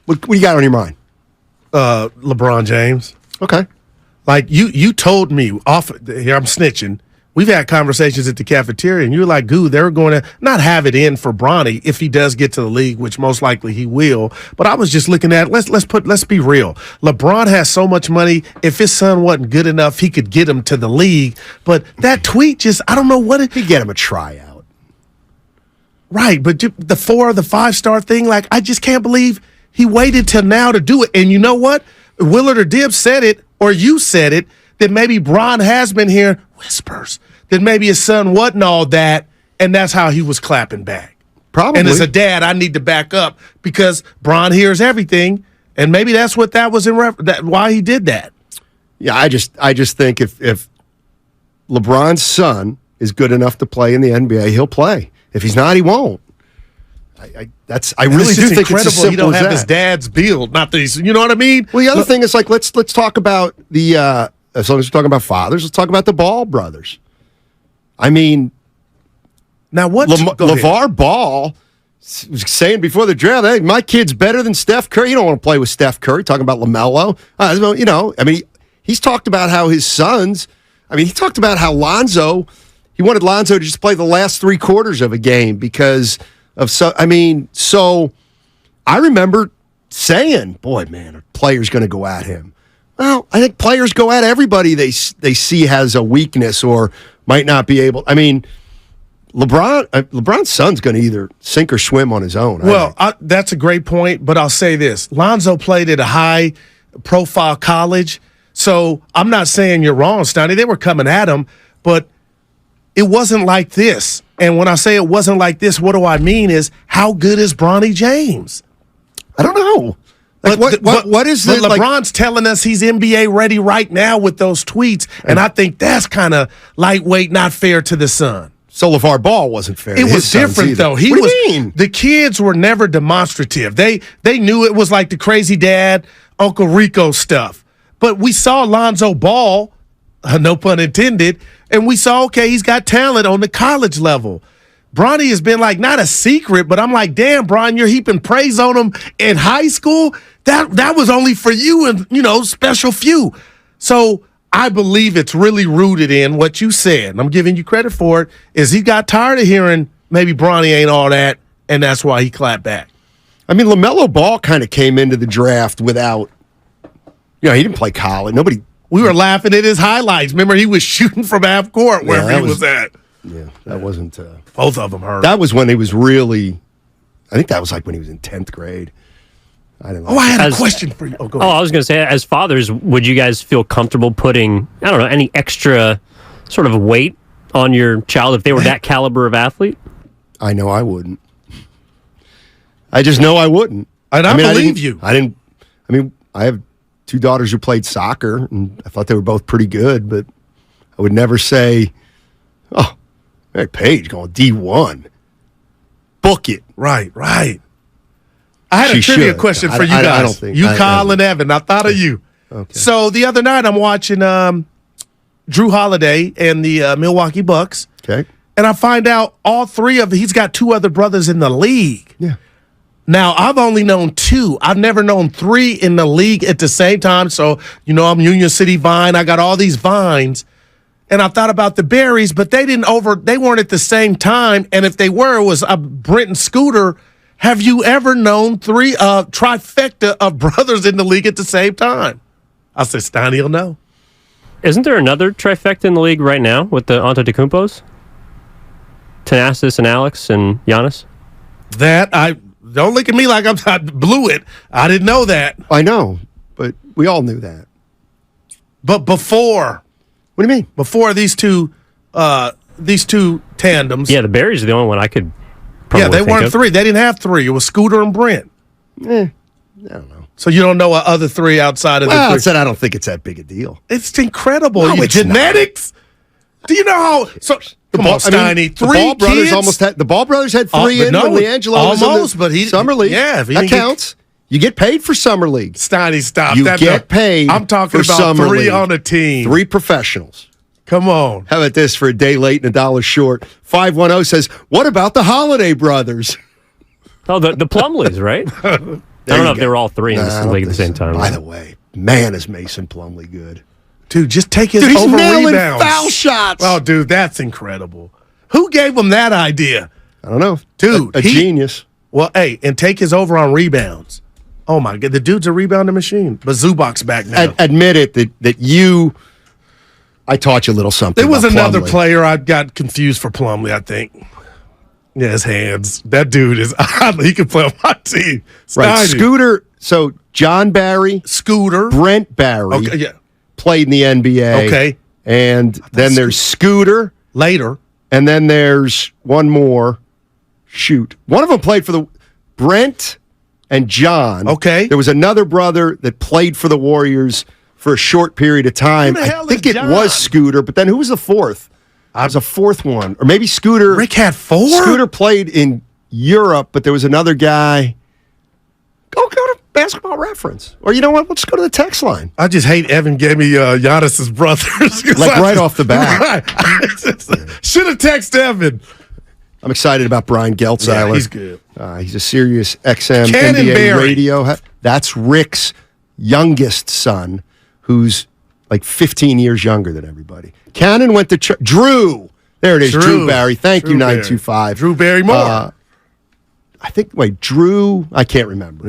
What do you got on your mind? LeBron James. Okay. Like you told me off here, I'm snitching. We've had conversations at the cafeteria, and you were like, "Goo, they're going to not have it in for Bronny if he does get to the league, which most likely he will." But I was just looking at let's be real. LeBron has so much money. If his son wasn't good enough, he could get him to the league. But that tweet just I don't know what it. He'd get him a tryout. Right, but the 4 or the 5-star thing, like I just can't believe he waited till now to do it. And you know what? Willard or Dibbs said it, or you said it, that maybe Bron has been hearing whispers that maybe his son wasn't all that, and that's how he was clapping back. Probably. And as a dad, I need to back up because Bron hears everything, and maybe that's what that was why he did that. Yeah, I just think if LeBron's son is good enough to play in the NBA, he'll play. If he's not, he won't. I really do think it's as simple he don't as have that. his dad's build, not these. You know what I mean? Well, the other thing is like let's talk about the as long as we're talking about fathers, let's talk about the Ball brothers. I mean, now what LeVar Ball was saying before the draft, "Hey, my kid's better than Steph Curry." You don't want to play with Steph Curry. Talking about LaMelo, he's talked about how his sons. I mean, he talked about how he wanted Lonzo to just play the last 3 quarters of a game because of so. I remember saying, "Boy, man, a player's going to go at him." Well, I think players go at everybody they see has a weakness or might not be able. I mean, LeBron's son's going to either sink or swim on his own. Well, that's a great point, but I'll say this. Lonzo played at a high-profile college, so I'm not saying you're wrong, Steiny. They were coming at him, but it wasn't like this. And when I say it wasn't like this, what do I mean is how good is Bronny James? I don't know. Like, what is this? But LeBron's telling us he's NBA ready right now with those tweets, and I think that's kind of lightweight, not fair to the son. So LeVar Ball wasn't fair. It was different, though. What do you mean? The kids were never demonstrative. They knew it was like the crazy dad, Uncle Rico stuff. But we saw Lonzo Ball, no pun intended, and we saw, okay, he's got talent on the college level. Bronny has been like not a secret, but I'm like, damn, Bron, you're heaping praise on him in high school. That was only for you and special few. So I believe it's really rooted in what you said. And I'm giving you credit for it. Is he got tired of hearing maybe Bronny ain't all that, and that's why he clapped back. I mean, LaMelo Ball kind of came into the draft without. He didn't play college. We were laughing at his highlights. Remember, he was shooting from half court wherever he was at. Yeah, that wasn't. Both of them hurt. That was when he was really. I think that was like when he was in 10th grade. I don't know. Oh, I had a question for you. Oh, go ahead. I was going to say, as fathers, would you guys feel comfortable putting, any extra sort of weight on your child if they were that caliber of athlete? I know I wouldn't. I just know I wouldn't. And I believe you. I have 2 daughters who played soccer, and I thought they were both pretty good, but I would never say, "Oh, Mary Page going D1. Book it." Right. I had a trivia question for you guys. I don't think. Kyle, and Evan. I thought of you. Okay. So the other night I'm watching Drew Holiday and the Milwaukee Bucks. Okay. And I find out he's got 2 other brothers in the league. Yeah. Now, I've only known 2. I've never known 3 in the league at the same time. So, I'm Union City Vine. I got all these vines. And I thought about the Berries, but they weren't at the same time. And if they were, it was Brent and Scooter. Have you ever known 3 trifecta of brothers in the league at the same time? I said, Steiny will know. Isn't there another trifecta in the league right now with the Antetokounmpos? Thanasis and Alex and Giannis? Don't look at me like I blew it. I didn't know that. I know, but we all knew that. But before. What do you mean? Before these two tandems. Yeah, the Berries are the only one I could probably they weren't of. 3. They didn't have 3. It was Scooter and Brent. I don't know. So you don't know other 3 outside of the 3? I said I don't think it's that big a deal. It's incredible. No, it's genetics? Not. Do you know how? So come on, Steiny. 3 kids? The Ball brothers had 3 in when LiAngelo was in the Summer League. Yeah, that counts. You get paid for Summer League. Steiny, stop. You get paid. I'm talking for about Summer 3 League. on a team. 3 professionals. Come on. How about this for a day late and $1 short? 510 says, "What about the Holiday brothers?" Oh, the Plumleys, right? I don't know if they were all three in this league at the same time. By the way, man, is Mason Plumlee good. Dude, just take his Dude, he's over nailing rebounds. foul shots. Oh, dude, that's incredible. Who gave him that idea? I don't know. Dude, a genius. Well, hey, and take his over on rebounds. Oh, my God. The dude's a rebounding machine. But Zubac's back now. Admit it I taught you a little something. There was about another Plumlee. player I got confused for Plumlee, I think. Yeah, his hands. That dude is odd. He can play on my team. Right. Steiny. Scooter. So John Barry, Scooter. Brent Barry Okay, yeah. played in the NBA. Okay. And then there's Scooter. Later. And then there's one more. Shoot. One of them played for the Brent and John. Okay. There was another brother that played for the Warriors for a short period of time. Who the hell I think is it John? was Scooter, but then who was the fourth? There was a fourth one. Or maybe Scooter. Rick had 4? Scooter played in Europe, but there was another guy. Go to Basketball Reference. Or you know what? Let's go to the text line. I just hate Evan gave me Giannis's brothers. Like right off the bat. Right. Should have texted Evan. I'm excited about Brian Geltzeiler. Yeah, he's good. He's a Sirius XM Cannon NBA Barry. radio. That's Rick's youngest son, who's like 15 years younger than everybody. Cannon went to Drew. There it is, Drew Barry. Thank you, 925. Drew Barrymore. I think, Drew, I can't remember.